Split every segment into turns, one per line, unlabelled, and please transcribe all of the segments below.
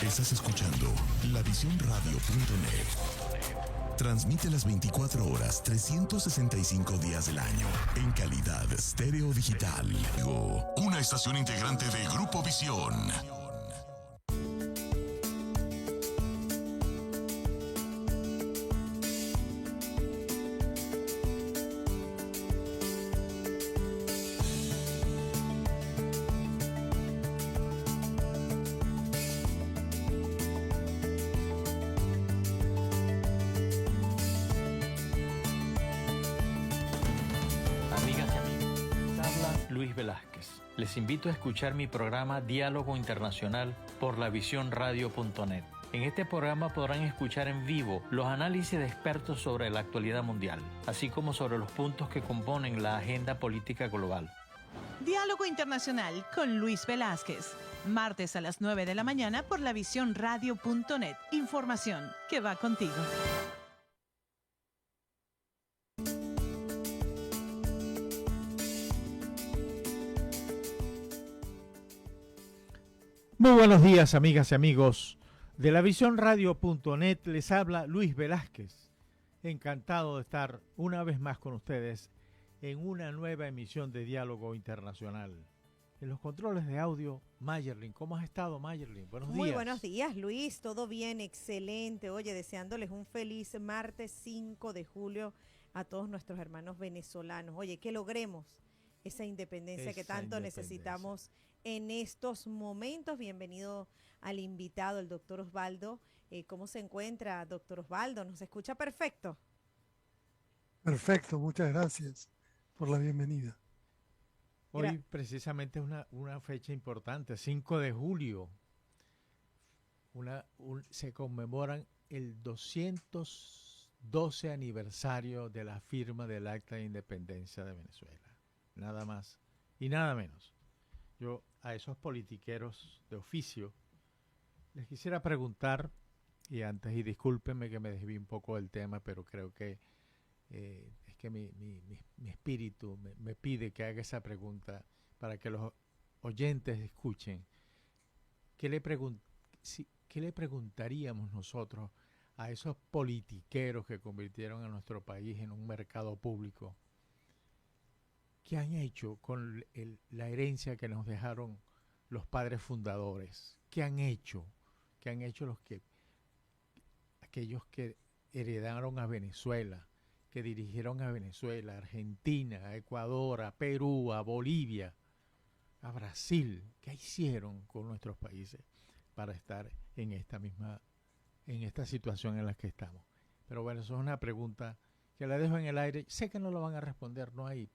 Estás escuchando lavisión.radio.net. Transmite las 24 horas, 365 días del año, en calidad estéreo digital. Una estación integrante de Grupo Visión.
Les invito a escuchar mi programa Diálogo Internacional por lavisiónradio.net. En este programa podrán escuchar en vivo los análisis de expertos sobre la actualidad mundial, así como sobre los puntos que componen la agenda política global.
Diálogo Internacional con Luis Velázquez. Martes a las 9 de la mañana por lavisiónradio.net. Información que va contigo.
Muy buenos días, amigas y amigos. De lavisiónradio.net les habla Luis Velázquez. Encantado de estar una vez más con ustedes en una nueva emisión de Diálogo Internacional. En los controles de audio, Mayerlin. ¿Cómo has estado, Mayerlin? Buenos días.
Muy buenos días, Luis. Todo bien, excelente. Oye, deseándoles un feliz martes 5 de julio a todos nuestros hermanos venezolanos. Oye, que logremos esa independencia que tanto necesitamos en estos momentos. Bienvenido al invitado, el doctor Osvaldo. ¿Cómo se encuentra, doctor Osvaldo? ¿Nos escucha perfecto?
Perfecto, muchas gracias por la bienvenida.
Hoy precisamente es una fecha importante, 5 de julio. Se conmemoran el 212 aniversario de la firma del Acta de Independencia de Venezuela. Nada más y nada menos. Yo a esos politiqueros de oficio les quisiera preguntar, y discúlpenme que me desvíe un poco del tema, pero creo que es que mi espíritu me pide que haga esa pregunta para que los oyentes escuchen. ¿Qué le preguntaríamos nosotros a esos politiqueros que convirtieron a nuestro país en un mercado público? ¿Qué han hecho con la herencia que nos dejaron los padres fundadores? ¿Qué han hecho? ¿Qué han hecho aquellos que heredaron a Venezuela, que dirigieron a Venezuela, a Argentina, a Ecuador, a Perú, a Bolivia, a Brasil? ¿Qué hicieron con nuestros países para estar en esta situación en la que estamos? Pero bueno, eso es una pregunta que la dejo en el aire. Sé que no lo van a responder, no hay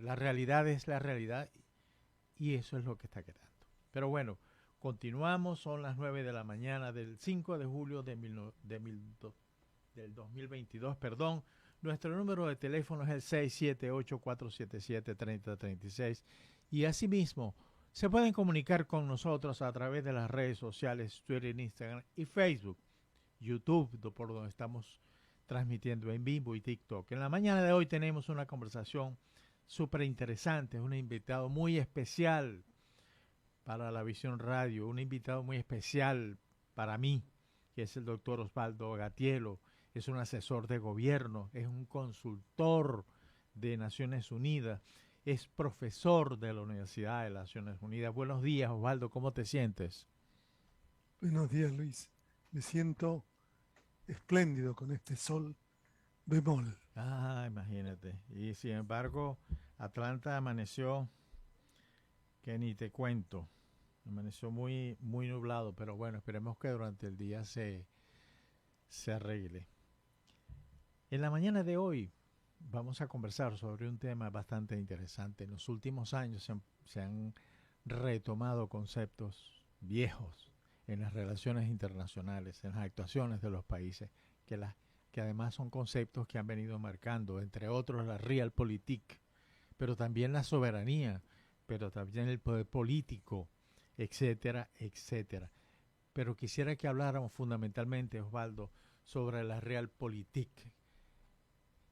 la realidad es la realidad y eso es lo que está quedando. Pero bueno, continuamos, son las 9 de la mañana del 5 de julio del 2022, perdón. Nuestro número de teléfono es el 678-477-3036 y asimismo se pueden comunicar con nosotros a través de las redes sociales Twitter, Instagram y Facebook, YouTube, por donde estamos transmitiendo en vivo, y TikTok. En la mañana de hoy tenemos una conversación súper interesante, es un invitado muy especial para la Visión Radio, un invitado muy especial para mí, que es el doctor Osvaldo Gatiello. Es un asesor de gobierno, es un consultor de Naciones Unidas, es profesor de la Universidad de Naciones Unidas. Buenos días, Osvaldo, ¿cómo te sientes?
Buenos días, Luis. Me siento espléndido con este sol bemol.
Ah, imagínate. Y sin embargo, Atlanta amaneció, que ni te cuento. Amaneció muy, muy nublado, pero bueno, esperemos que durante el día se arregle. En la mañana de hoy vamos a conversar sobre un tema bastante interesante. En los últimos años se han retomado conceptos viejos en las relaciones internacionales, en las actuaciones de los países, que además son conceptos que han venido marcando, entre otros la realpolitik, pero también la soberanía, pero también el poder político, etcétera, etcétera. Pero quisiera que habláramos fundamentalmente, Osvaldo, sobre la realpolitik.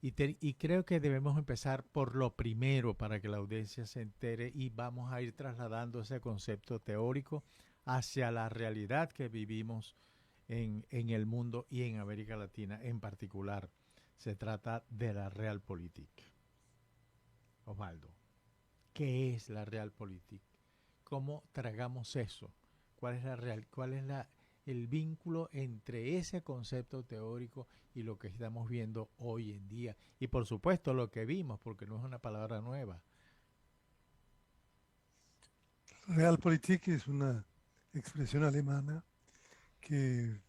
Y creo que debemos empezar por lo primero para que la audiencia se entere, y vamos a ir trasladando ese concepto teórico hacia la realidad que vivimos en el mundo y en América Latina en particular. Se trata de la Realpolitik. Osvaldo, ¿qué es la Realpolitik? ¿Cómo tragamos eso? ¿Cuál es el vínculo entre ese concepto teórico y lo que estamos viendo hoy en día? Y por supuesto lo que vimos, porque no es una palabra nueva.
Realpolitik es una expresión alemana que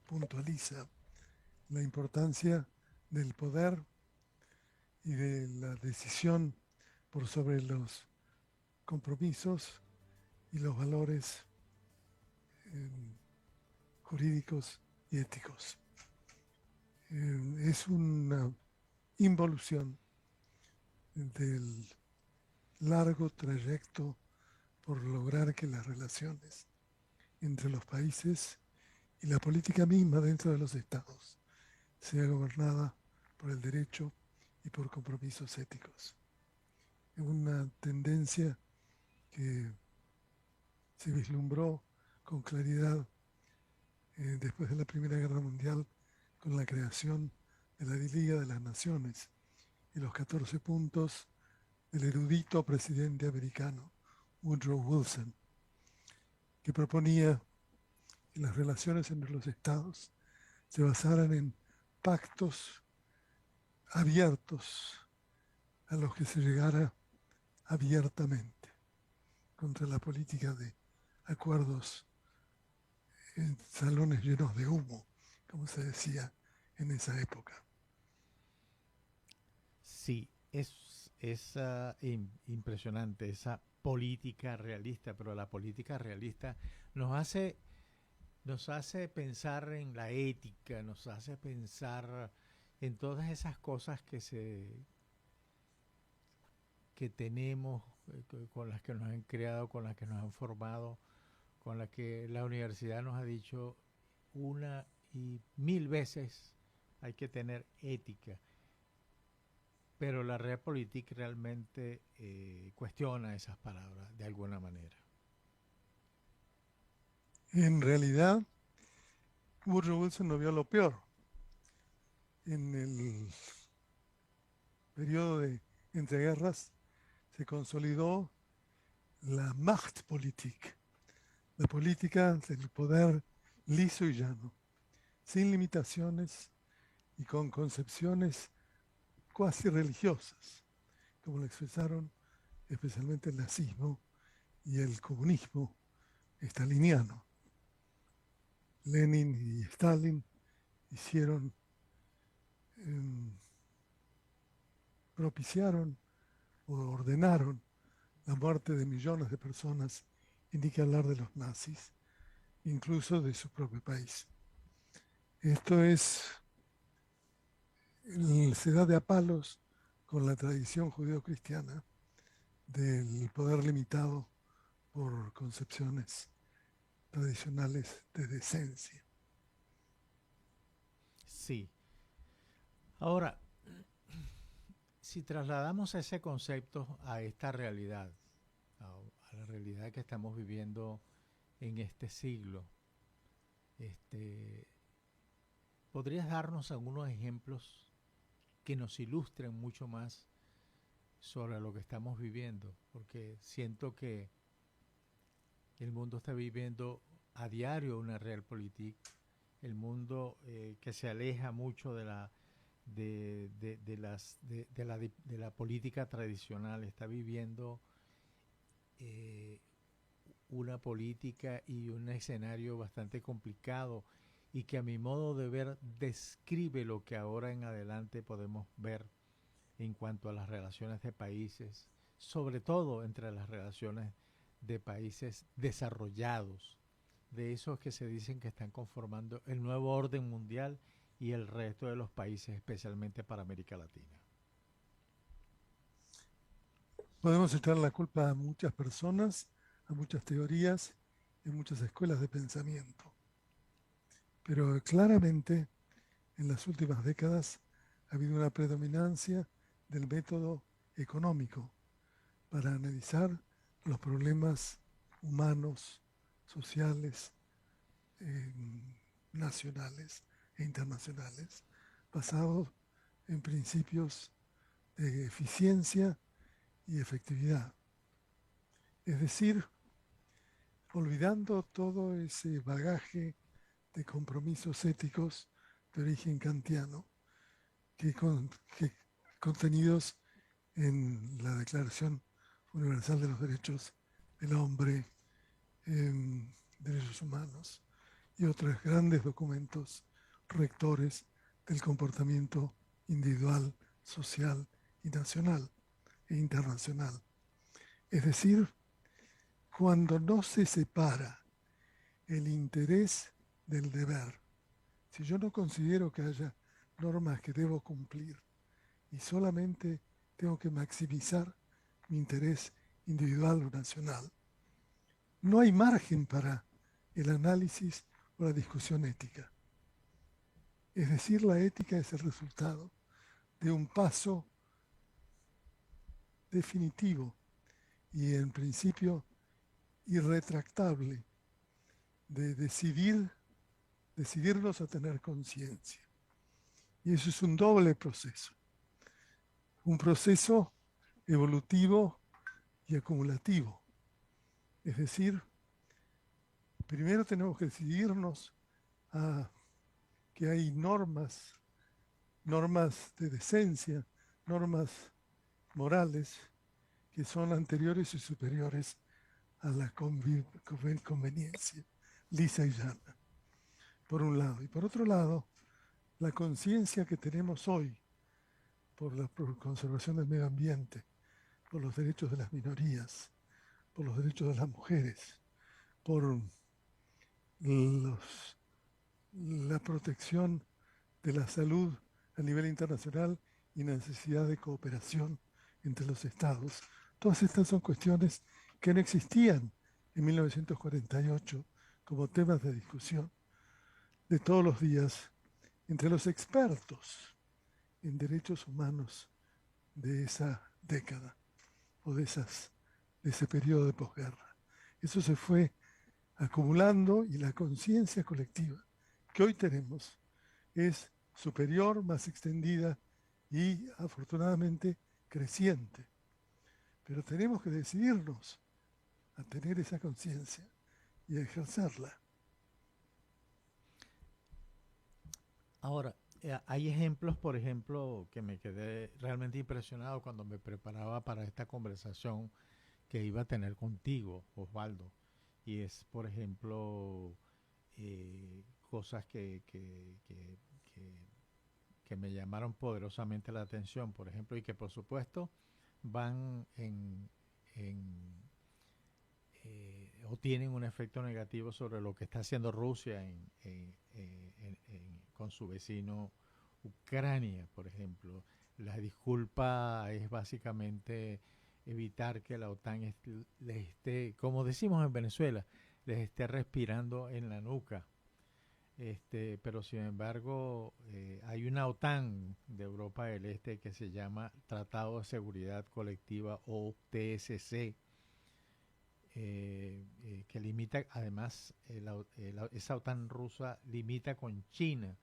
puntualiza la importancia del poder y de la decisión por sobre los compromisos y los valores jurídicos y éticos. Es una involución del largo trayecto por lograr que las relaciones entre los países y la política misma dentro de los estados sea gobernada por el derecho y por compromisos éticos. Es una tendencia que se vislumbró con claridad después de la Primera Guerra Mundial con la creación de la Liga de las Naciones y los 14 puntos del erudito presidente americano Woodrow Wilson, que proponía que las relaciones entre los estados se basaran en pactos abiertos a los que se llegara abiertamente contra la política de acuerdos en salones llenos de humo, como se decía en esa época.
Sí, es impresionante esa política realista, pero la política realista nos hace pensar en la ética, nos hace pensar en todas esas cosas que tenemos, con las que nos han creado, con las que nos han formado, con las que la universidad nos ha dicho una y mil veces hay que tener ética. Pero la Realpolitik realmente cuestiona esas palabras de alguna manera.
En realidad, Woodrow Wilson no vio lo peor. En el periodo de entreguerras se consolidó la Machtpolitik, la política del poder liso y llano, sin limitaciones y con concepciones cuasi religiosas, como lo expresaron especialmente el nazismo y el comunismo staliniano. Lenin y Stalin propiciaron o ordenaron la muerte de millones de personas, y ni que hablar de los nazis, incluso de su propio país. Esto se da de a palos con la tradición judío-cristiana del poder limitado por concepciones tradicionales de decencia.
Sí. Ahora, si trasladamos ese concepto a esta realidad, a la realidad que estamos viviendo en este siglo, ¿podrías darnos algunos ejemplos que nos ilustren mucho más sobre lo que estamos viviendo? Porque siento que el mundo está viviendo a diario una Realpolitik, el mundo que se aleja mucho de la política tradicional, está viviendo una política y un escenario bastante complicado y que a mi modo de ver describe lo que ahora en adelante podemos ver en cuanto a las relaciones de países, sobre todo entre las relaciones de países desarrollados, de esos que se dicen que están conformando el nuevo orden mundial y el resto de los países, especialmente para América Latina.
Podemos echar la culpa a muchas personas, a muchas teorías y muchas escuelas de pensamiento. Pero claramente en las últimas décadas ha habido una predominancia del método económico para analizar los problemas humanos, sociales, nacionales e internacionales, basados en principios de eficiencia y efectividad. Es decir, olvidando todo ese bagaje de compromisos éticos de origen kantiano que contenidos en la Declaración Universal de los Derechos del Hombre, Derechos Humanos y otros grandes documentos rectores del comportamiento individual, social y nacional e internacional. Es decir, cuando no se separa el interés del deber, si yo no considero que haya normas que debo cumplir y solamente tengo que maximizar mi interés individual o nacional, no hay margen para el análisis o la discusión ética. Es decir, la ética es el resultado de un paso definitivo y en principio irretractable de decidirnos a tener conciencia. Y eso es un doble proceso. Un proceso evolutivo y acumulativo. Es decir, primero tenemos que decidirnos a que hay normas de decencia, normas morales que son anteriores y superiores a la conveniencia lisa y llana, por un lado. Y por otro lado, la conciencia que tenemos hoy por la conservación del medio ambiente, por los derechos de las minorías, por los derechos de las mujeres, por la protección de la salud a nivel internacional y necesidad de cooperación entre los estados. Todas estas son cuestiones que no existían en 1948 como temas de discusión de todos los días entre los expertos en derechos humanos de esa década o de ese periodo de posguerra. Eso se fue acumulando y la conciencia colectiva que hoy tenemos es superior, más extendida y afortunadamente creciente. Pero tenemos que decidirnos a tener esa conciencia y a ejercerla.
Ahora, hay ejemplos, por ejemplo, que me quedé realmente impresionado cuando me preparaba para esta conversación que iba a tener contigo, Osvaldo. Y es, por ejemplo, cosas que me llamaron poderosamente la atención, por ejemplo, y que por supuesto van o tienen un efecto negativo sobre lo que está haciendo Rusia con su vecino Ucrania, por ejemplo. La disculpa es básicamente evitar que la OTAN les esté, como decimos en Venezuela, les esté respirando en la nuca. Pero sin embargo, hay una OTAN de Europa del Este que se llama Tratado de Seguridad Colectiva o TSC, que limita, además, esa OTAN rusa limita con China.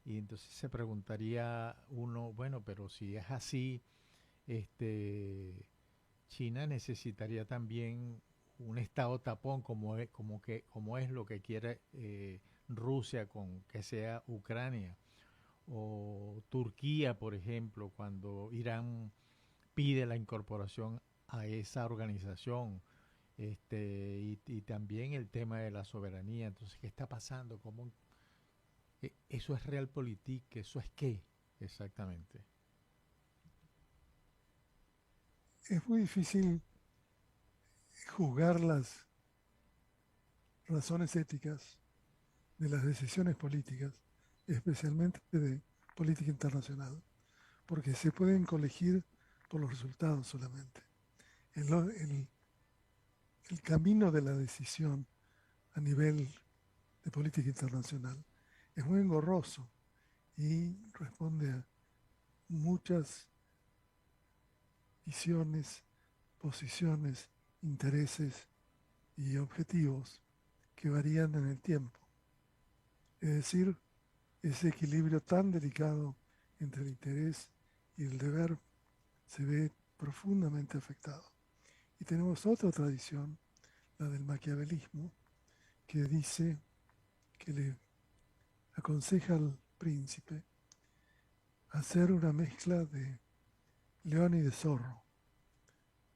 Y entonces se preguntaría uno, bueno, pero si es así, China necesitaría también un estado tapón como es lo que quiere Rusia con que sea Ucrania, o Turquía, por ejemplo, cuando Irán pide la incorporación a esa organización, y también el tema de la soberanía. Entonces, ¿qué está pasando? ¿Eso es realpolitik? ¿Eso es qué exactamente?
Es muy difícil juzgar las razones éticas de las decisiones políticas, especialmente de política internacional, porque se pueden colegir por los resultados solamente. El camino de la decisión a nivel de política internacional es muy engorroso y responde a muchas visiones, posiciones, intereses y objetivos que varían en el tiempo. Es decir, ese equilibrio tan delicado entre el interés y el deber se ve profundamente afectado. Y tenemos otra tradición, la del maquiavelismo, que dice que le aconseja al príncipe hacer una mezcla de león y de zorro,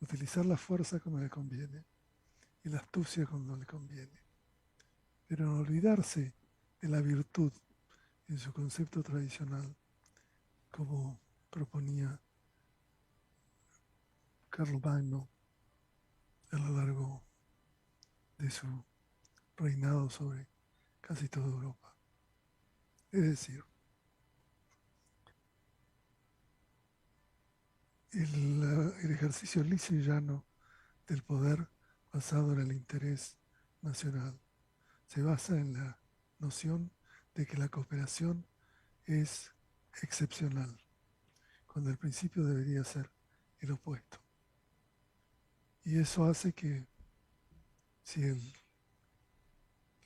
utilizar la fuerza cuando le conviene y la astucia cuando le conviene, pero no olvidarse de la virtud en su concepto tradicional, como proponía Carlomagno a lo largo de su reinado sobre casi toda Europa. Es decir, el ejercicio liso y llano del poder basado en el interés nacional se basa en la noción de que la cooperación es excepcional, cuando el principio debería ser el opuesto. Y eso hace que si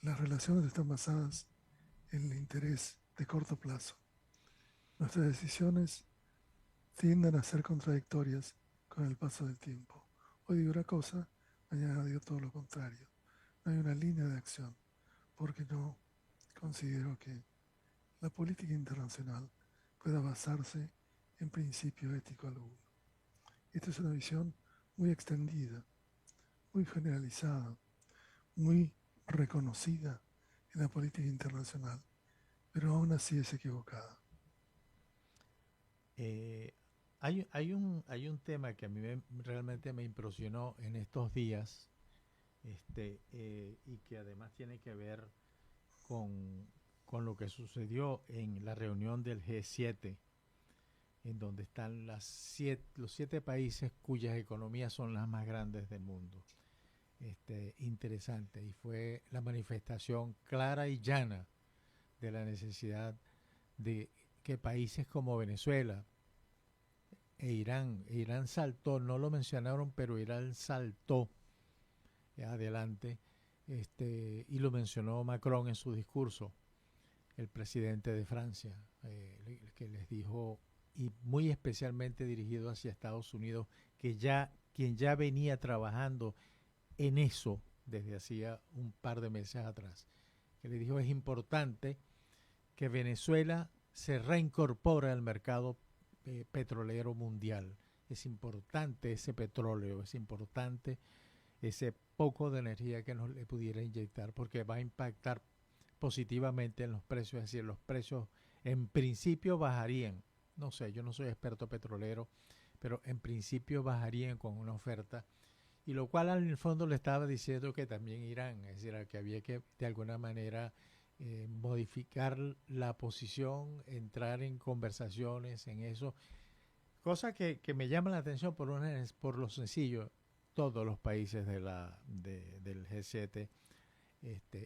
las relaciones están basadas en el interés de corto plazo, nuestras decisiones tienden a ser contradictorias con el paso del tiempo. Hoy digo una cosa, mañana digo todo lo contrario. No hay una línea de acción, porque no considero que la política internacional pueda basarse en principio ético alguno. Esta es una visión muy extendida, muy generalizada, muy reconocida en la política internacional, pero aún así es equivocada.
Hay un tema que a mí realmente me impresionó en estos días, y que además tiene que ver con lo que sucedió en la reunión del G7, en donde están los 7 países cuyas economías son las más grandes del mundo. Interesante, y fue la manifestación clara y llana de la necesidad de que países como Venezuela Irán saltó, no lo mencionaron, pero Irán saltó adelante, y lo mencionó Macron en su discurso, el presidente de Francia, que les dijo, y muy especialmente dirigido hacia Estados Unidos, quien ya venía trabajando en eso desde hacía un par de meses atrás, que le dijo: es importante que Venezuela se reincorpore al mercado petrolero mundial. Es importante ese petróleo, es importante ese poco de energía que nos le pudiera inyectar, porque va a impactar positivamente en los precios. Es decir, los precios en principio bajarían. No sé, yo no soy experto petrolero, pero en principio bajarían con una oferta, y lo cual en el fondo le estaba diciendo que también Irán, es decir, que había que de alguna manera modificar la posición, entrar en conversaciones en eso, cosa que me llama la atención por lo sencillo. Todos los países del G7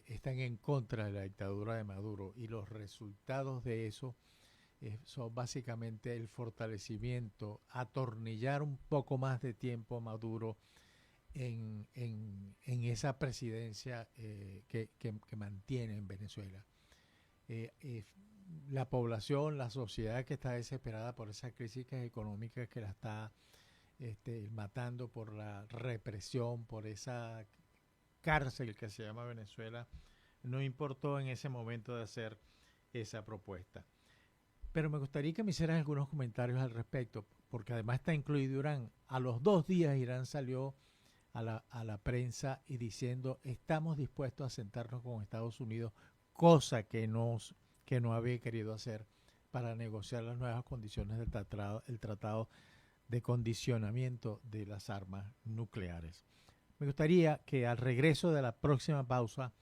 están en contra de la dictadura de Maduro, y los resultados de eso son básicamente el fortalecimiento, atornillar un poco más de tiempo a Maduro en esa presidencia que mantiene en Venezuela. La población, la sociedad que está desesperada por esa crisis económica que la está matando, por la represión, por esa cárcel que se llama Venezuela, no importó en ese momento de hacer esa propuesta. Pero me gustaría que me hicieran algunos comentarios al respecto, porque además está incluido Irán. A los 2 días Irán salió a la prensa y diciendo: estamos dispuestos a sentarnos con Estados Unidos, cosa que no había querido hacer, para negociar las nuevas condiciones del tratado de condicionamiento de las armas nucleares. Me gustaría que al regreso de la próxima pausa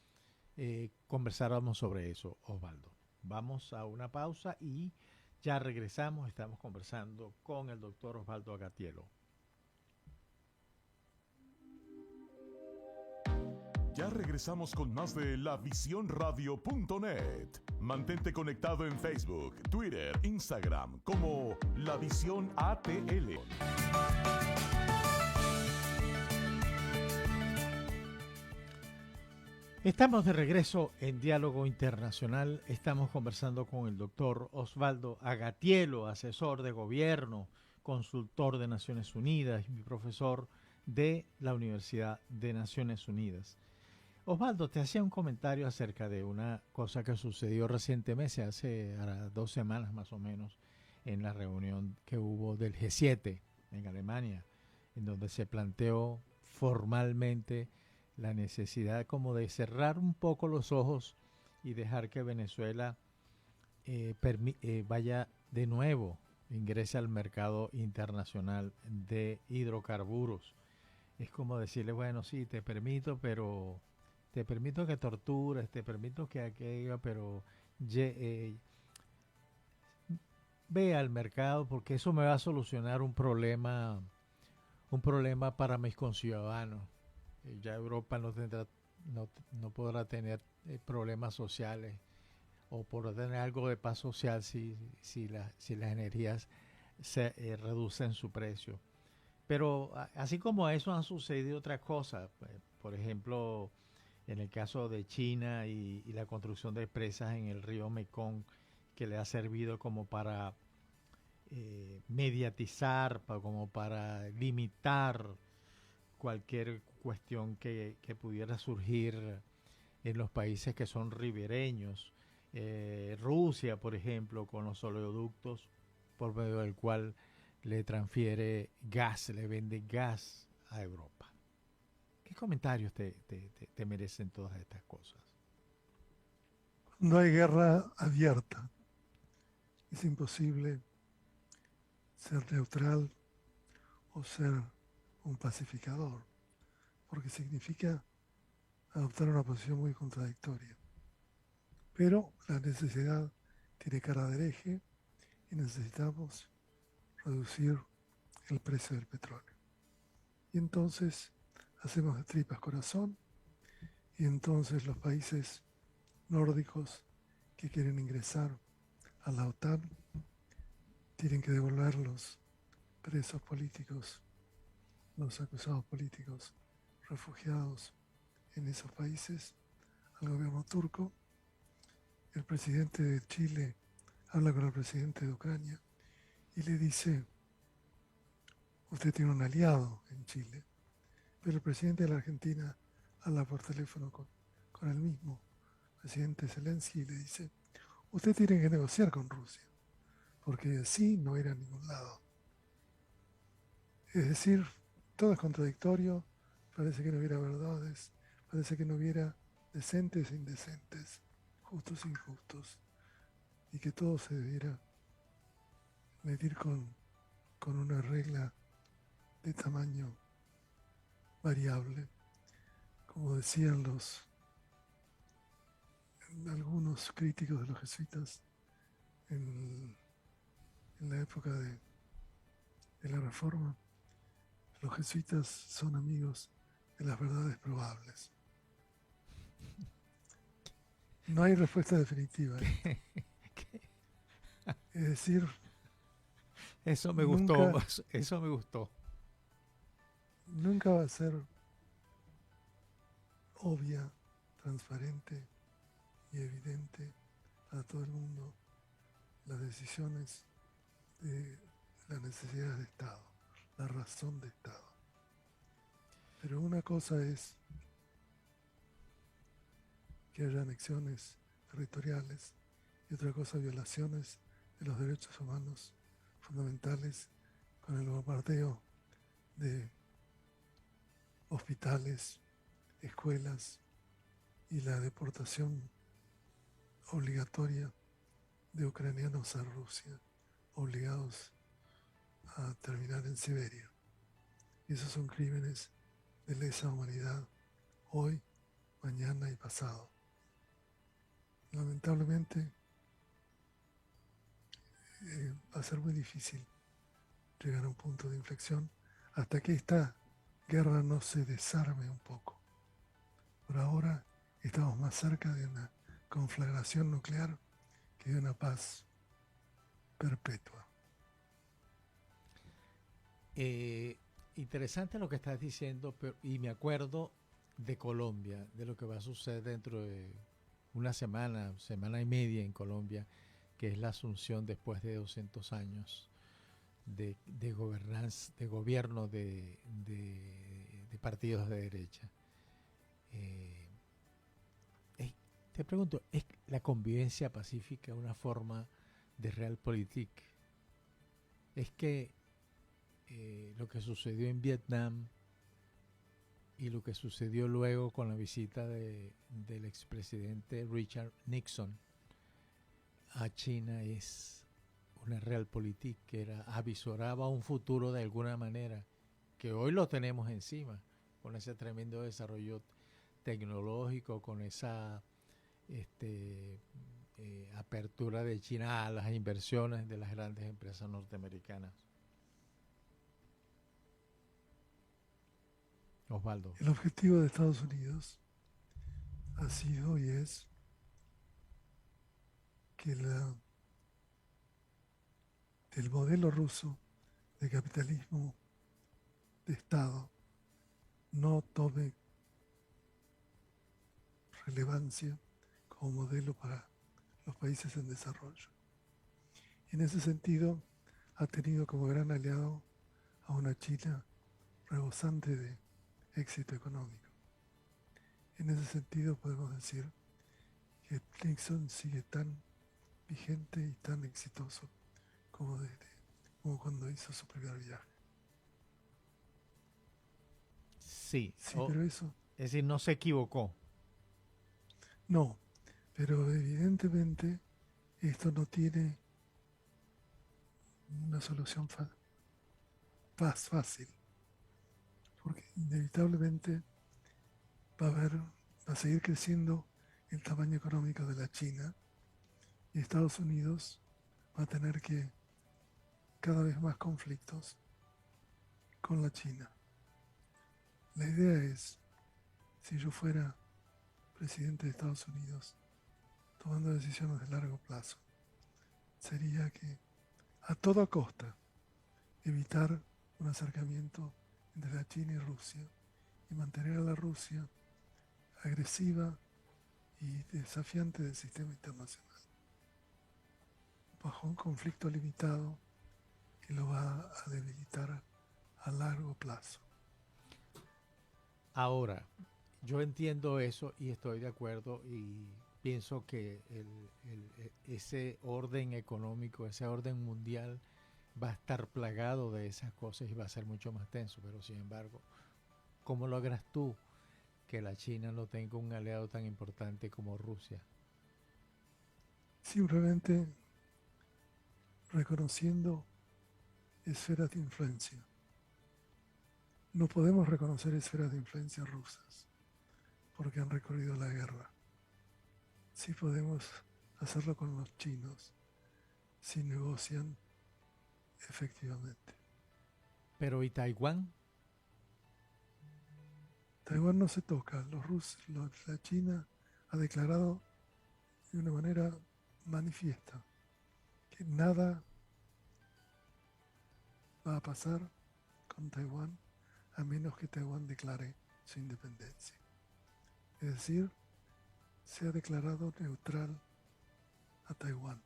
conversáramos sobre eso, Osvaldo. Vamos a una pausa y ya regresamos. Estamos conversando con el doctor Osvaldo Agatielo.
Ya regresamos con más de lavisiónradio.net. Mantente conectado en Facebook, Twitter, Instagram como La Visión ATL.
Estamos de regreso en Diálogo Internacional. Estamos conversando con el doctor Osvaldo Agatielo, asesor de gobierno, consultor de Naciones Unidas y profesor de la Universidad de Naciones Unidas. Osvaldo, te hacía un comentario acerca de una cosa que sucedió recientemente, hace 2 semanas más o menos, en la reunión que hubo del G7 en Alemania, en donde se planteó formalmente la necesidad como de cerrar un poco los ojos y dejar que Venezuela vaya de nuevo, ingrese al mercado internacional de hidrocarburos. Es como decirle, bueno, sí, te permito, pero te permito que tortures, te permito que aquello, pero ve al mercado porque eso me va a solucionar un problema para mis conciudadanos. Ya Europa no podrá tener problemas sociales o podrá tener algo de paz social si las energías se reducen su precio. Pero así como eso han sucedido otras cosas. Por ejemplo, en el caso de China y la construcción de presas en el río Mekong, que le ha servido como para mediatizar, como para limitar cualquier cuestión que pudiera surgir en los países que son ribereños. Rusia, por ejemplo, con los oleoductos por medio del cual le transfiere gas, le vende gas a Europa. ¿Qué comentarios te merecen todas estas cosas?
No hay guerra abierta. Es imposible ser neutral o ser un pacificador, porque significa adoptar una posición muy contradictoria. Pero la necesidad tiene cara de hereje y necesitamos reducir el precio del petróleo. Y entonces hacemos de tripas corazón, y entonces los países nórdicos que quieren ingresar a la OTAN tienen que devolver los presos políticos, los acusados políticos refugiados en esos países al gobierno turco. El presidente de Chile habla con el presidente de Ucrania y le dice: usted tiene un aliado en Chile. Pero el presidente de la Argentina habla por teléfono con el mismo presidente Zelensky y le dice: usted tiene que negociar con Rusia, porque así no irá a ningún lado. Es decir, todo es contradictorio, parece que no hubiera verdades, parece que no hubiera decentes e indecentes, justos e injustos, y que todo se debiera medir con una regla de tamaño variable, como decían algunos críticos de los jesuitas en la época de la Reforma. Los jesuitas son amigos de las verdades probables. No hay respuesta definitiva. Es decir,
eso me gustó. Eso me gustó.
Nunca va a ser obvia, transparente y evidente a todo el mundo las decisiones de las necesidades de Estado, la razón de Estado. Pero una cosa es que haya anexiones territoriales y otra cosa violaciones de los derechos humanos fundamentales con el bombardeo de hospitales, escuelas y la deportación obligatoria de ucranianos a Rusia, obligados a terminar en Siberia. Y esos son crímenes de lesa humanidad hoy, mañana y pasado. Lamentablemente va a ser muy difícil llegar a un punto de inflexión hasta que esta guerra no se desarme un poco. Por ahora estamos más cerca de una conflagración nuclear que de una paz perpetua.
Interesante lo que estás diciendo, y me acuerdo de Colombia, de lo que va a suceder dentro de una semana, semana y media en Colombia, que es la asunción después de 200 años de gobernanza, de gobierno de partidos de derecha. Te pregunto, ¿es la convivencia pacífica una forma de realpolitik? Es que lo que sucedió en Vietnam y lo que sucedió luego con la visita del expresidente Richard Nixon a China es una realpolitik que avisoraba un futuro de alguna manera, que hoy lo tenemos encima, con ese tremendo desarrollo tecnológico, con esa apertura de China a las inversiones de las grandes empresas norteamericanas. Osvaldo.
El objetivo de Estados Unidos ha sido y es que el modelo ruso de capitalismo de Estado no tome relevancia como modelo para los países en desarrollo. En ese sentido, ha tenido como gran aliado a una China rebosante de éxito económico. En ese sentido, podemos decir que Nixon sigue tan vigente y tan exitoso como cuando hizo su primer viaje.
Sí,
pero eso...
Es decir, no se equivocó.
No, pero evidentemente esto no tiene una solución fácil, porque inevitablemente va a seguir creciendo el tamaño económico de la China y Estados Unidos va a tener cada vez más conflictos con la China. La idea es, si yo fuera presidente de Estados Unidos, tomando decisiones de largo plazo, sería que a toda costa evitar un acercamiento entre la China y Rusia y mantener a la Rusia agresiva y desafiante del sistema internacional, bajo un conflicto limitado que lo va a debilitar a largo plazo.
Ahora, yo entiendo eso y estoy de acuerdo y pienso que ese orden económico, ese orden mundial va a estar plagado de esas cosas y va a ser mucho más tenso, pero sin embargo, ¿cómo logras tú que la China no tenga un aliado tan importante como Rusia?
Simplemente reconociendo esferas de influencia. No podemos reconocer esferas de influencia rusas porque han recorrido la guerra. Sí podemos hacerlo con los chinos si negocian efectivamente.
Pero ¿y Taiwán?
Taiwán no se toca. La China ha declarado de una manera manifiesta que nada va a pasar con Taiwán a menos que Taiwán declare su independencia. Es decir, se ha declarado neutral a Taiwán,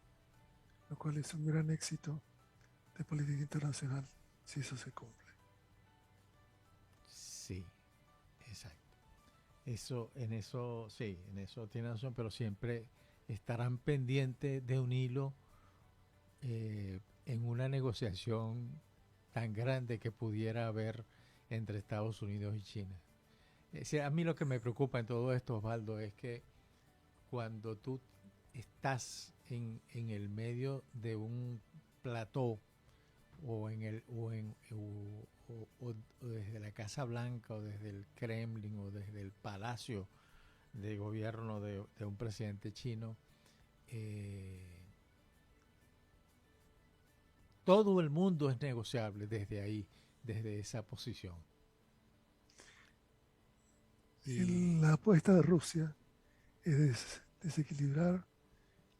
lo cual es un gran éxito de política internacional si eso se cumple.
Sí, exacto. En eso tiene razón, pero siempre estarán pendientes de un hilo en una negociación tan grande que pudiera haber entre Estados Unidos y China. A mí lo que me preocupa en todo esto, Osvaldo, es que cuando tú estás en el medio de un plató o desde la Casa Blanca o desde el Kremlin o desde el palacio de gobierno de un presidente chino, todo el mundo es negociable desde ahí, desde esa posición.
La apuesta de Rusia es desequilibrar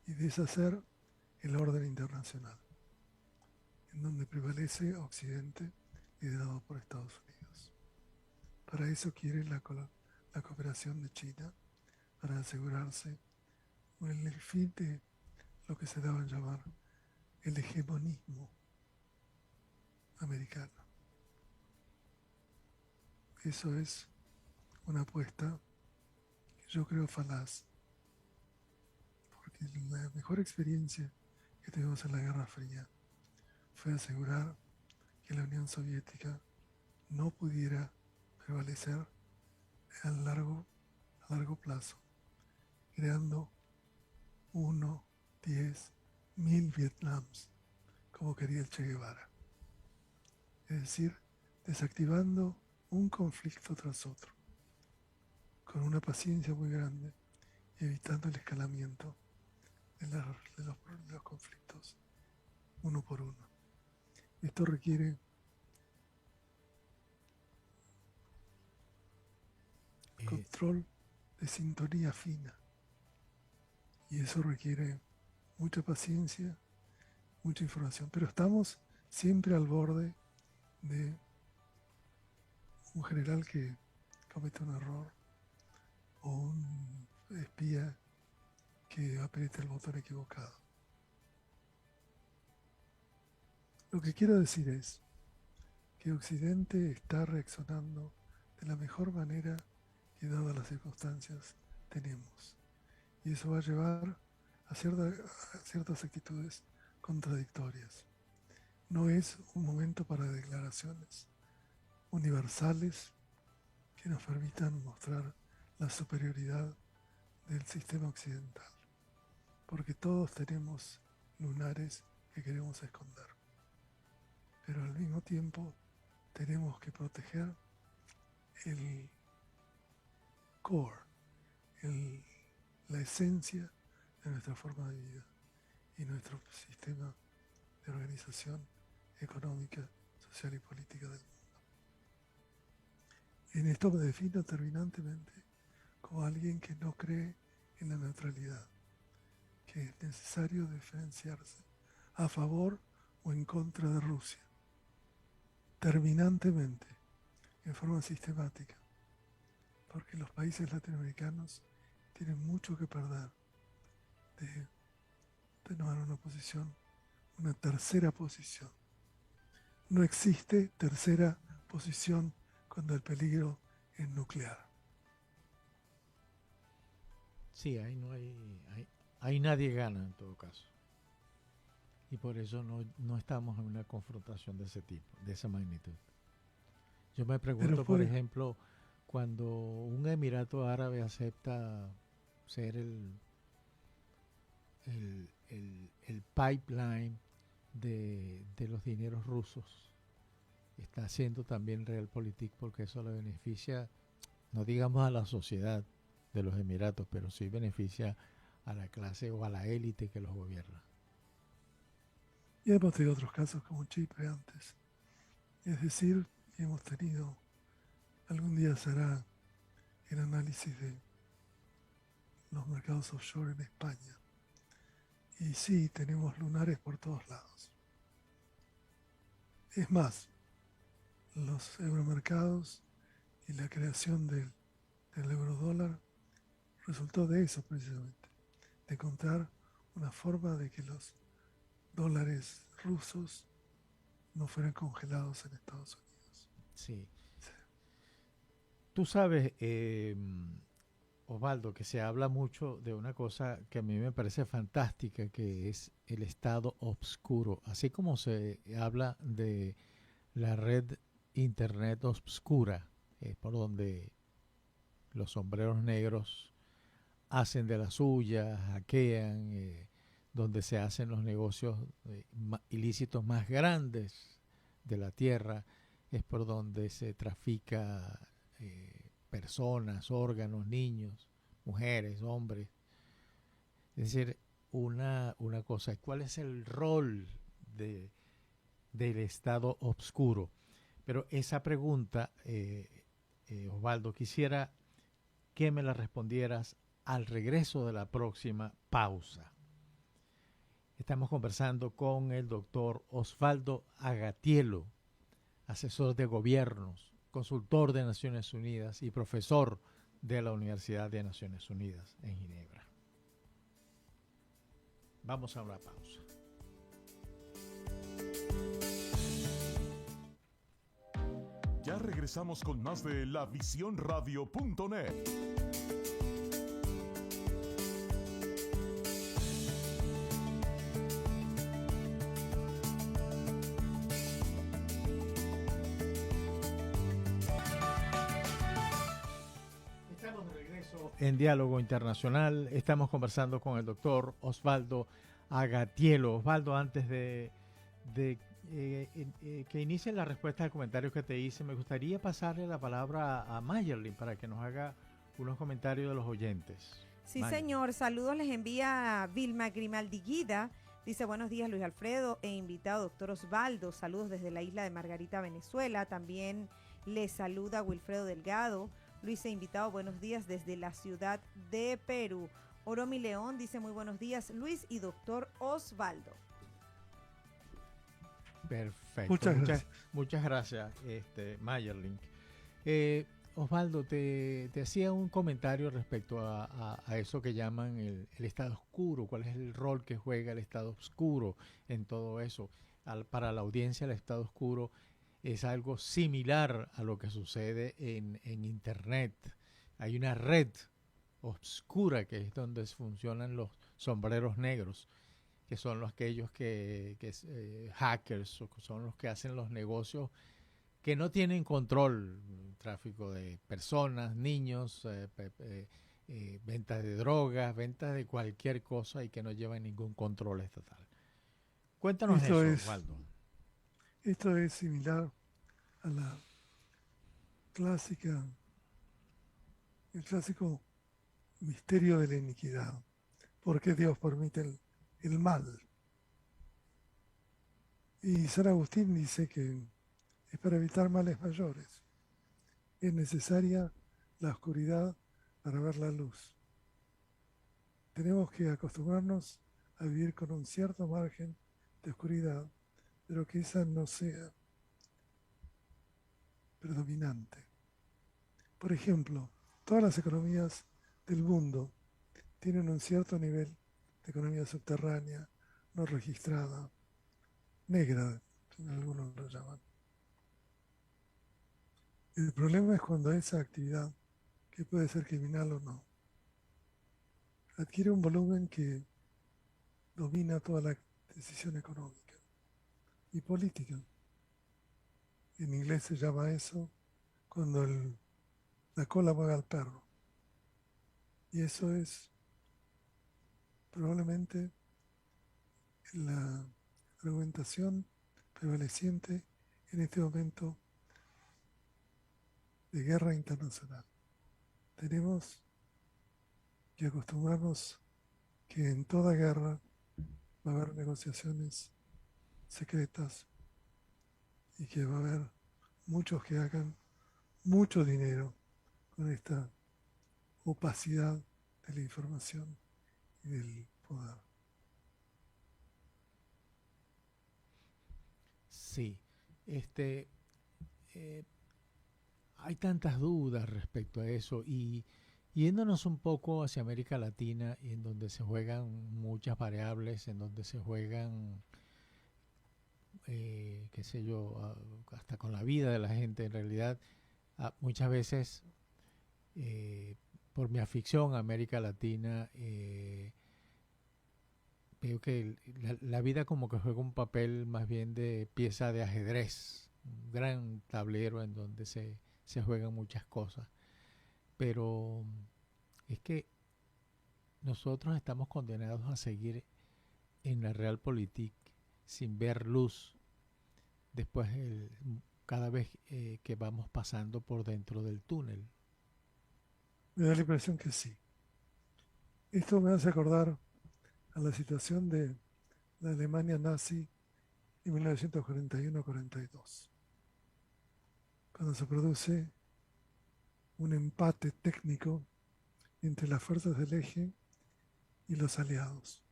y deshacer el orden internacional, en donde prevalece Occidente liderado por Estados Unidos. Para eso quiere la la cooperación de China para asegurarse el fin de lo que se daba a llamar el hegemonismo americano. Eso es una apuesta que yo creo falaz, porque la mejor experiencia que tuvimos en la Guerra Fría fue asegurar que la Unión Soviética no pudiera prevalecer a largo plazo, creando 1, 10, 1000 Vietnams, como quería el Che Guevara. Es decir, desactivando un conflicto tras otro, con una paciencia muy grande y evitando el escalamiento de los conflictos uno por uno. Esto requiere control de sintonía fina, y eso requiere mucha paciencia, mucha información, pero estamos siempre al borde de un general que comete un error o un espía que aprieta el botón equivocado. Lo que quiero decir es que Occidente está reaccionando de la mejor manera que, dadas las circunstancias, tenemos. Y eso va a llevar a ciertas actitudes contradictorias. No es un momento para declaraciones universales que nos permitan mostrar la superioridad del sistema occidental, porque todos tenemos lunares que queremos esconder. Pero al mismo tiempo tenemos que proteger el core, la esencia de nuestra forma de vida y nuestro sistema de organización económica, social y política del mundo. En esto me defino terminantemente como alguien que no cree en la neutralidad, que es necesario diferenciarse a favor o en contra de Rusia, terminantemente, en forma sistemática, porque los países latinoamericanos tienen mucho que perder de tomar una posición, una tercera posición. No existe tercera posición cuando el peligro es nuclear.
Sí, ahí nadie gana en todo caso. Y por eso no estamos en una confrontación de ese tipo, de esa magnitud. Yo me pregunto, por ejemplo, cuando un Emirato Árabe acepta ser el pipeline de los dineros rusos, está haciendo también Realpolitik, porque eso le beneficia, no digamos a la sociedad de los Emiratos, pero sí beneficia a la clase o a la élite que los gobierna.
Y hemos tenido otros casos como Chipre antes. Es decir, hemos tenido, algún día se hará el análisis de los mercados offshore en España. Y sí, tenemos lunares por todos lados. Es más, los euromercados y la creación del eurodólar resultó de eso precisamente, de encontrar una forma de que los dólares rusos no fueran congelados en Estados Unidos.
Sí. Tú sabes, Osvaldo, que se habla mucho de una cosa que a mí me parece fantástica, que es el estado obscuro. Así como se habla de la red Internet obscura, por donde los sombreros negros hacen de las suyas, hackean, donde se hacen los negocios ilícitos más grandes de la tierra, es por donde se trafica personas, órganos, niños, mujeres, hombres. Es decir, una cosa, ¿cuál es el rol del estado obscuro? Pero esa pregunta, Osvaldo, quisiera que me la respondieras al regreso de la próxima pausa. Estamos conversando con el doctor Osvaldo Agatiello, asesor de gobiernos, consultor de Naciones Unidas y profesor de la Universidad de Naciones Unidas en Ginebra. Vamos a una pausa.
Ya regresamos con más de lavisiónradio.net.
En Diálogo Internacional estamos conversando con el doctor Osvaldo Agatielo. Osvaldo, antes de que inicie la respuesta al comentario que te hice, me gustaría pasarle la palabra a Mayerlin para que nos haga unos comentarios de los oyentes.
Sí, señor. Saludos les envía Vilma Grimaldi Guida. Dice, buenos días, Luis Alfredo e invitado doctor Osvaldo. Saludos desde la isla de Margarita, Venezuela. También le saluda Wilfredo Delgado. Luis e invitado, buenos días desde la ciudad de Perú. Oromi León dice, muy buenos días, Luis y doctor Osvaldo.
Perfecto. Muchas gracias, Mayerlin. Osvaldo, te hacía un comentario respecto a eso que llaman el estado oscuro. ¿Cuál es el rol que juega el estado oscuro en todo eso? Para la audiencia, el estado oscuro es algo similar a lo que sucede en Internet. Hay una red oscura que es donde funcionan los sombreros negros, que son aquellos que hackers, o son los que hacen los negocios que no tienen control, tráfico de personas, niños, venta de drogas, venta de cualquier cosa y que no llevan ningún control estatal. Cuéntanos eso, Osvaldo.
Esto es similar a la el clásico misterio de la iniquidad. ¿Por qué Dios permite el mal? Y San Agustín dice que es para evitar males mayores. Es necesaria la oscuridad para ver la luz. Tenemos que acostumbrarnos a vivir con un cierto margen de oscuridad, pero que esa no sea predominante. Por ejemplo, todas las economías del mundo tienen un cierto nivel de economía subterránea, no registrada, negra, algunos lo llaman. El problema es cuando esa actividad, que puede ser criminal o no, adquiere un volumen que domina toda la decisión económica y política. En inglés se llama eso cuando la cola mueve al perro. Y eso es probablemente la argumentación prevaleciente en este momento de guerra internacional. Tenemos que acostumbrarnos que en toda guerra va a haber negociaciones secretas y que va a haber muchos que hagan mucho dinero con esta opacidad de la información y del poder.
Sí, hay tantas dudas respecto a eso y yéndonos un poco hacia América Latina, en donde se juegan muchas variables, en donde se juegan, qué sé yo, hasta con la vida de la gente, en realidad, muchas veces, por mi afición a América Latina, veo que la vida como que juega un papel más bien de pieza de ajedrez, un gran tablero en donde se juegan muchas cosas. Pero es que nosotros estamos condenados a seguir en la realpolitik sin ver luz después cada vez que vamos pasando por dentro del túnel.
Me da la impresión que sí. Esto me hace acordar a la situación de la Alemania nazi en 1941-42, cuando se produce un empate técnico entre las fuerzas del eje y los aliados.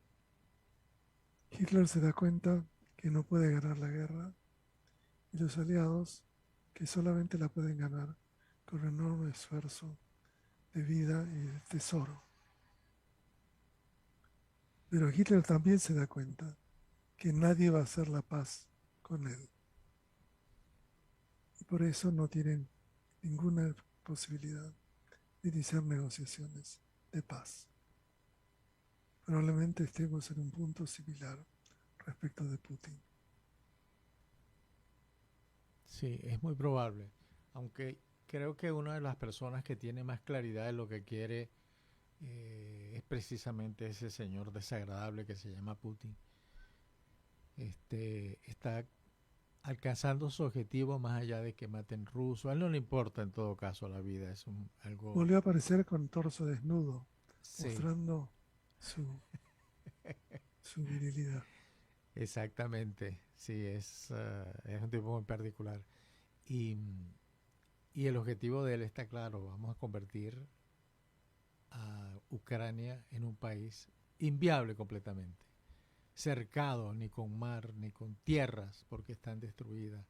Hitler se da cuenta que no puede ganar la guerra y los aliados que solamente la pueden ganar con un enorme esfuerzo de vida y de tesoro. Pero Hitler también se da cuenta que nadie va a hacer la paz con él. Y por eso no tienen ninguna posibilidad de iniciar negociaciones de paz. Probablemente estemos en un punto similar respecto de Putin.
Sí, es muy probable. Aunque creo que una de las personas que tiene más claridad de lo que quiere es precisamente ese señor desagradable que se llama Putin. Está alcanzando su objetivo más allá de que maten rusos. A él no le importa en todo caso la vida. Es algo...
Volvió a aparecer con torso desnudo,
Sí,
mostrando su virilidad.
exactamente. Sí, es un tipo muy particular. Y, y el objetivo de él está claro. Vamos a convertir a Ucrania en un país inviable completamente. Cercado ni con mar ni con tierras porque están destruidas,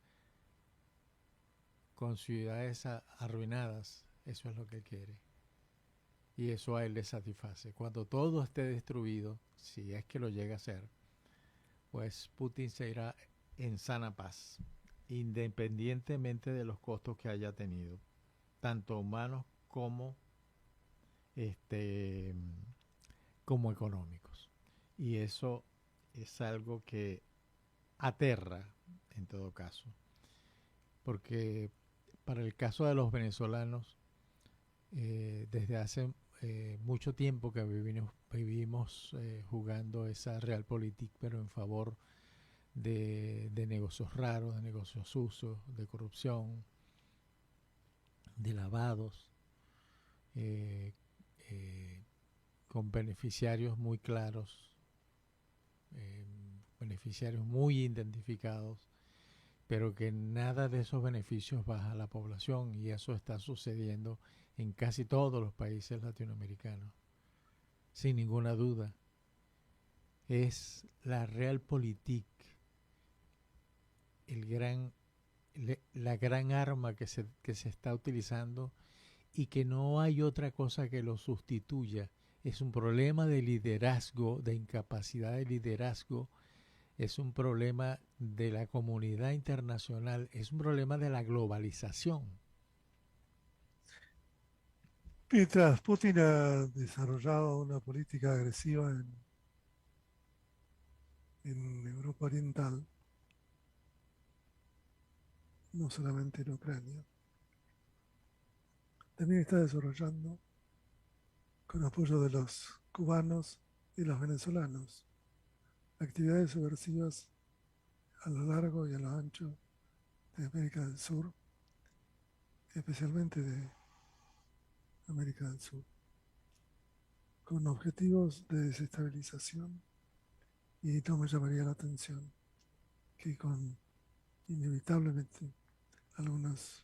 con ciudades arruinadas. Eso es lo que él quiere y eso a él le satisface. Cuando todo esté destruido, si es que lo llega a ser, pues Putin se irá en sana paz, independientemente de los costos que haya tenido, tanto humanos como como económicos. Y eso es algo que aterra en todo caso, porque para el caso de los venezolanos, desde hace mucho tiempo que vivimos jugando esa realpolitik, pero en favor de negocios raros, de negocios sucios, de corrupción, de lavados, eh, con beneficiarios muy claros, beneficiarios muy identificados, pero que nada de esos beneficios baja a la población, y eso está sucediendo en casi todos los países latinoamericanos, sin ninguna duda. Es la realpolitik la gran arma que se está utilizando y que no hay otra cosa que lo sustituya. Es un problema de liderazgo, de incapacidad de liderazgo, es un problema de la comunidad internacional, es un problema de la globalización.
Mientras Putin ha desarrollado una política agresiva en Europa Oriental, no solamente en Ucrania, también está desarrollando, con apoyo de los cubanos y los venezolanos, actividades subversivas a lo largo y a lo ancho de América del Sur, especialmente de América del Sur, con objetivos de desestabilización, y no me llamaría la atención que con inevitablemente algunos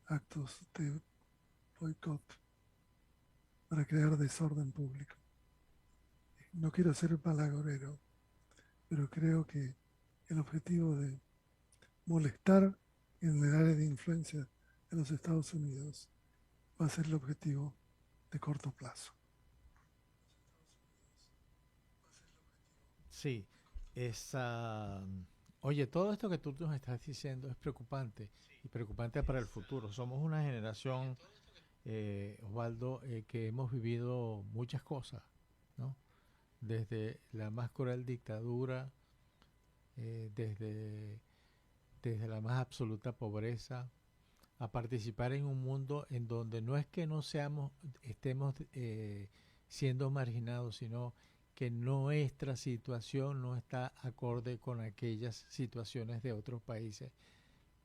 actos de boicot para crear desorden público. No quiero ser palagorero, pero creo que el objetivo de molestar en el área de influencia de los Estados Unidos va a ser el objetivo de corto plazo.
Sí, oye, todo esto que tú nos estás diciendo es preocupante y preocupante para el futuro. Somos una generación, Osvaldo, que hemos vivido muchas cosas, ¿no? Desde la más cruel dictadura, desde la más absoluta pobreza, a participar en un mundo en donde no es que estemos siendo marginados, sino que nuestra situación no está acorde con aquellas situaciones de otros países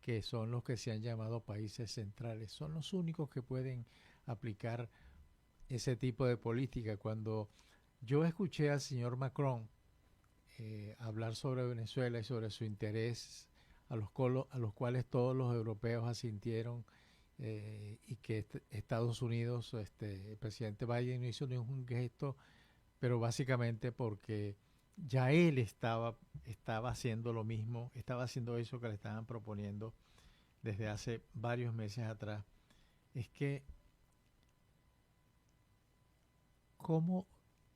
que son los que se han llamado países centrales. Son los únicos que pueden aplicar ese tipo de política. Cuando yo escuché al señor Macron hablar sobre Venezuela y sobre su interés a los cuales todos los europeos asintieron, y que Estados Unidos, el presidente Biden no hizo ningún gesto, pero básicamente porque ya él estaba haciendo lo mismo, estaba haciendo eso que le estaban proponiendo desde hace varios meses atrás. Es que cómo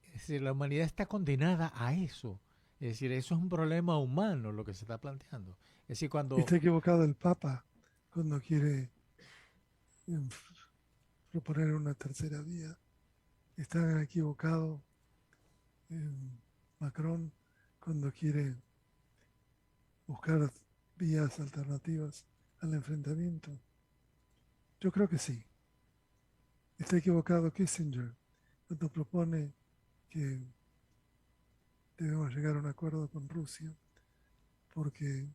es decir, la humanidad está condenada a eso. Es decir, eso es un problema humano lo que se está planteando. Es decir, cuando...
Está equivocado el Papa cuando quiere proponer una tercera vía. Está equivocado Macron cuando quiere buscar vías alternativas al enfrentamiento. Yo creo que sí. Está equivocado Kissinger cuando propone que debemos llegar a un acuerdo con Rusia porque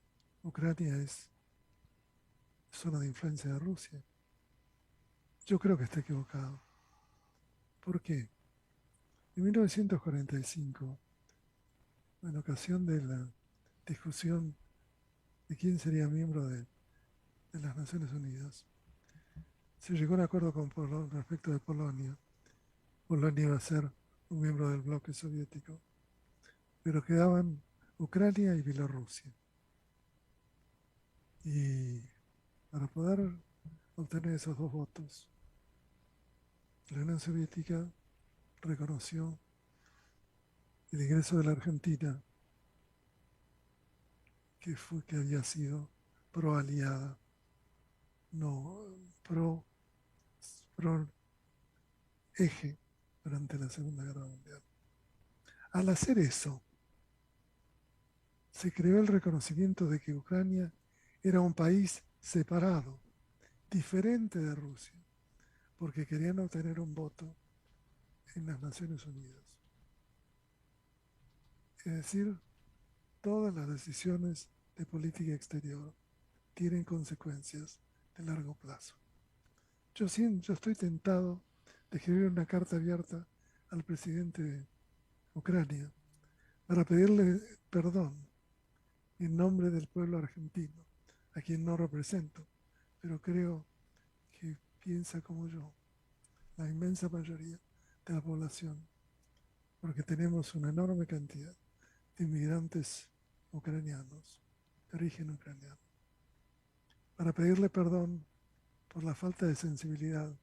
Ucrania es zona de influencia de Rusia. Yo creo que está equivocado. ¿Por qué? En 1945, en ocasión de la discusión de quién sería miembro de las Naciones Unidas, se llegó a un acuerdo con respecto de Polonia. Polonia iba a ser un miembro del bloque soviético, pero quedaban Ucrania y Bielorrusia. Y para poder obtener esos dos votos, la Unión Soviética reconoció el ingreso de la Argentina, que había sido pro-aliada, no pro-eje durante la Segunda Guerra Mundial. Al hacer eso, se creó el reconocimiento de que Ucrania era un país separado, diferente de Rusia, porque querían obtener un voto en las Naciones Unidas. Es decir, todas las decisiones de política exterior tienen consecuencias de largo plazo. Yo estoy tentado de escribir una carta abierta al presidente de Ucrania para pedirle perdón en nombre del pueblo argentino, a quien no represento, pero creo que piensa como yo, la inmensa mayoría de la población, porque tenemos una enorme cantidad de inmigrantes ucranianos, de origen ucraniano, para pedirle perdón por la falta de sensibilidad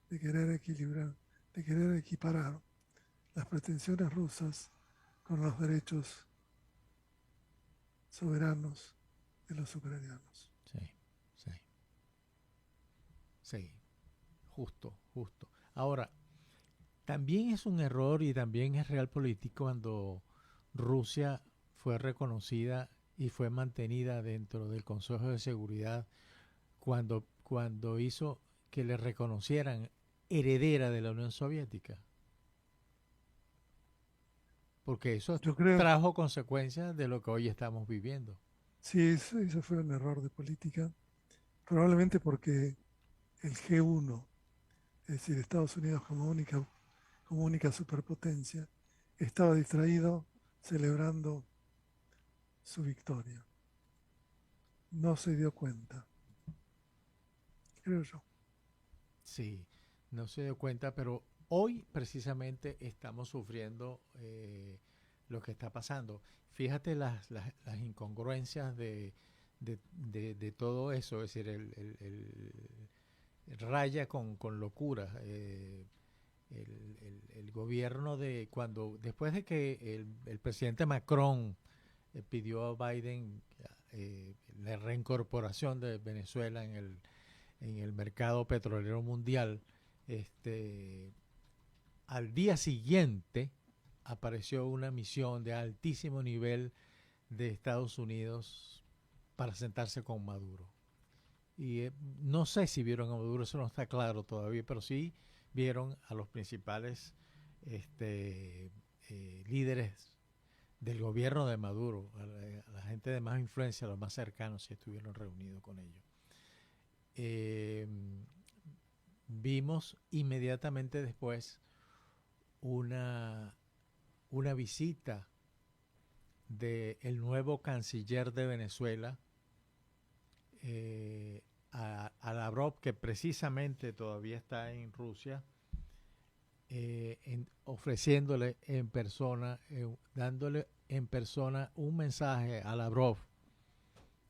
de querer equilibrar, de querer equiparar las pretensiones rusas con los derechos soberanos de los ucranianos.
Sí, justo. Ahora, también es un error y también es realpolitik cuando Rusia fue reconocida y fue mantenida dentro del Consejo de Seguridad cuando hizo que le reconocieran heredera de la Unión Soviética. Porque eso trajo consecuencias de lo que hoy estamos viviendo.
Sí, eso fue un error de política, probablemente porque el G1, es decir, Estados Unidos como única superpotencia, estaba distraído celebrando su victoria. No se dio cuenta, creo yo.
Sí, no se dio cuenta, pero hoy precisamente estamos sufriendo lo que está pasando. Fíjate las incongruencias de todo eso, es decir, el raya con locura. El gobierno después de que el presidente Macron pidió a Biden la reincorporación de Venezuela en el mercado petrolero mundial, al día siguiente apareció una misión de altísimo nivel de Estados Unidos para sentarse con Maduro. Y no sé si vieron a Maduro, eso no está claro todavía, pero sí vieron a los principales líderes del gobierno de Maduro, a la gente de más influencia, los más cercanos, si estuvieron reunidos con ellos. Vimos inmediatamente después una visita del nuevo canciller de Venezuela, a Lavrov, que precisamente todavía está en Rusia, ofreciéndole en persona, dándole en persona un mensaje a Lavrov,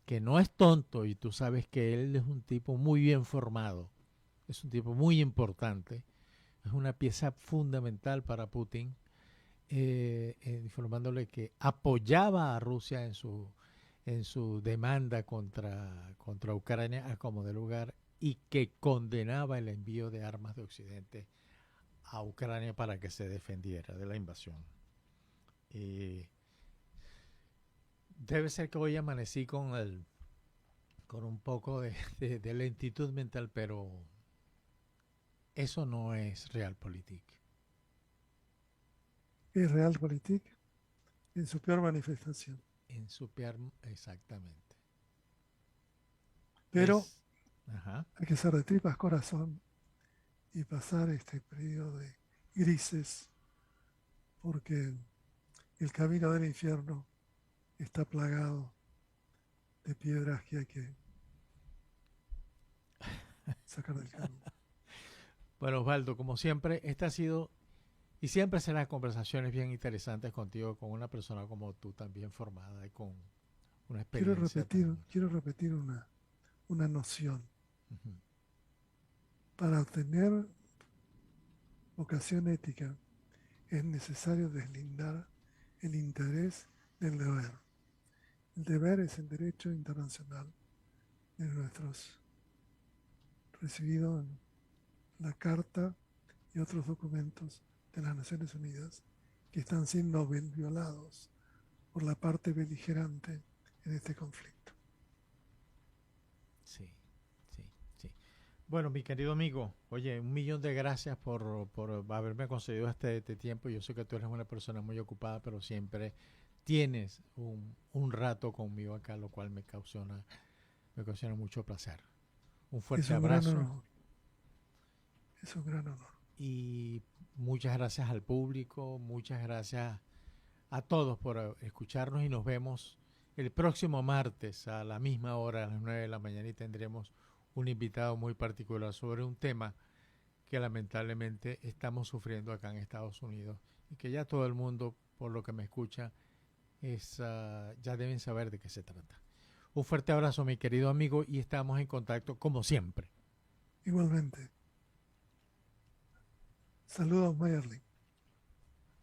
que no es tonto, y tú sabes que él es un tipo muy bien formado, es un tipo muy importante, es una pieza fundamental para Putin, informándole que apoyaba a Rusia en su demanda contra Ucrania a como de lugar y que condenaba el envío de armas de Occidente a Ucrania para que se defendiera de la invasión. Debe ser que hoy amanecí con un poco de lentitud mental, pero eso no es realpolitik.
Es realpolitik en su peor manifestación.
Exactamente.
Pero
ajá.
hay que ser de tripas corazón y pasar este periodo de grises, porque el camino del infierno está plagado de piedras que hay que sacar del camino.
Bueno, Osvaldo, como siempre, esta ha sido y siempre serán conversaciones bien interesantes contigo, con una persona como tú, también formada y con una experiencia.
Quiero repetir una noción. Uh-huh. Para obtener vocación ética es necesario deslindar el interés del deber. El deber es el derecho internacional de nuestros recibido en la Carta y otros documentos de las Naciones Unidas que están siendo violados por la parte beligerante en este conflicto.
Sí. Bueno, mi querido amigo, oye, 1.000.000 de gracias por haberme concedido este tiempo. Yo sé que tú eres una persona muy ocupada, pero siempre tienes un rato conmigo acá, lo cual me ocasiona mucho placer. Un fuerte abrazo.
Es un gran honor.
Y muchas gracias al público, muchas gracias a todos por escucharnos y nos vemos el próximo martes a la misma hora, a las 9 de la mañana, y tendremos un invitado muy particular sobre un tema que lamentablemente estamos sufriendo acá en Estados Unidos y que ya todo el mundo, por lo que me escucha, ya deben saber de qué se trata. Un fuerte abrazo, mi querido amigo, y estamos en contacto como siempre.
Igualmente. Saludos, Mayerlin.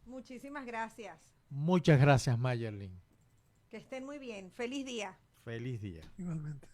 Muchísimas gracias.
Muchas gracias, Mayerlin.
Que estén muy bien. Feliz día.
Feliz día.
Igualmente.